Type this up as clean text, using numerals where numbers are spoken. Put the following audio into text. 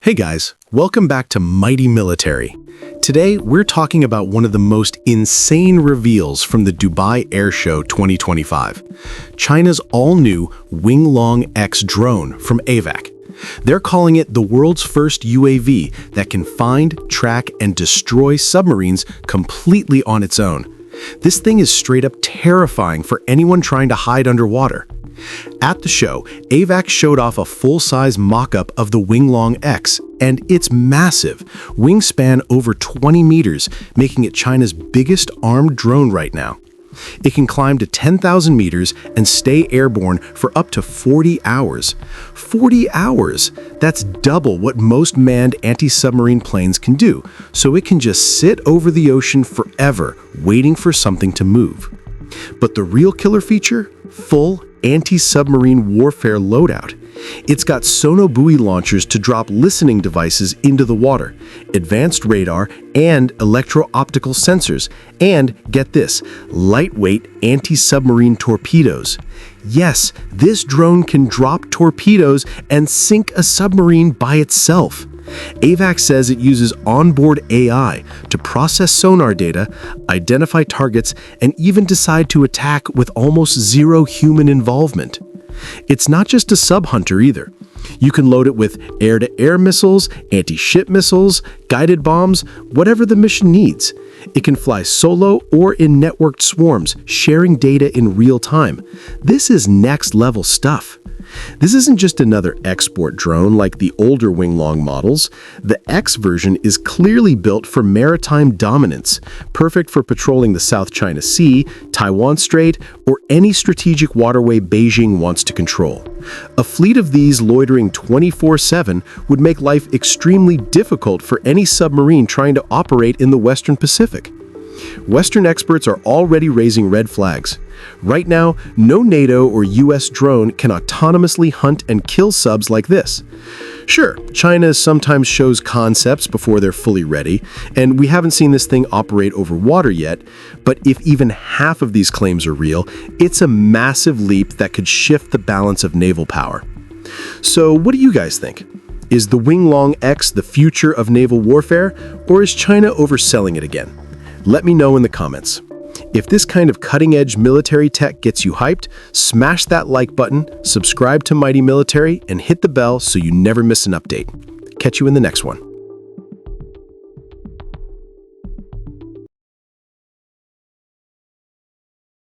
Hey guys, welcome back to Mighty Military. Today, we're talking about one of the most insane reveals from the Dubai Airshow 2025, China's all-new Wing Loong X drone from AVIC. They're calling it the world's first UAV that can find, track, and destroy submarines completely on its own. This thing is straight up terrifying for anyone trying to hide underwater. At the show, AVIC showed off a full-size mock-up of the Wing Loong X, and it's massive, wingspan over 20 meters, making it China's biggest armed drone right now. It can climb to 10,000 meters and stay airborne for up to 40 hours. 40 hours! That's double what most manned anti-submarine planes can do, so it can just sit over the ocean forever, waiting for something to move. But the real killer feature? Full anti-submarine warfare loadout. It's got sonobuoy launchers to drop listening devices into the water, advanced radar and electro-optical sensors, and, get this, lightweight anti-submarine torpedoes. Yes, this drone can drop torpedoes and sink a submarine by itself. AVIC says it uses onboard AI to process sonar data, identify targets, and even decide to attack with almost zero human involvement. It's not just a sub-hunter either. You can load it with air-to-air missiles, anti-ship missiles, guided bombs, whatever the mission needs. It can fly solo or in networked swarms, sharing data in real time. This is next-level stuff. This isn't just another export drone like the older Wing Loong models. The X version is clearly built for maritime dominance, perfect for patrolling the South China Sea, Taiwan Strait, or any strategic waterway Beijing wants to control. A fleet of these loitering 24/7 would make life extremely difficult for any submarine trying to operate in the Western Pacific. Western experts are already raising red flags. Right now, no NATO or US drone can autonomously hunt and kill subs like this. Sure, China sometimes shows concepts before they're fully ready, and we haven't seen this thing operate over water yet, but if even half of these claims are real, it's a massive leap that could shift the balance of naval power. So what do you guys think? Is the Wing Loong X the future of naval warfare, or is China overselling it again? Let me know in the comments. If this kind of cutting-edge military tech gets you hyped, smash that like button, subscribe to Mighty Military, and hit the bell so you never miss an update. Catch you in the next one.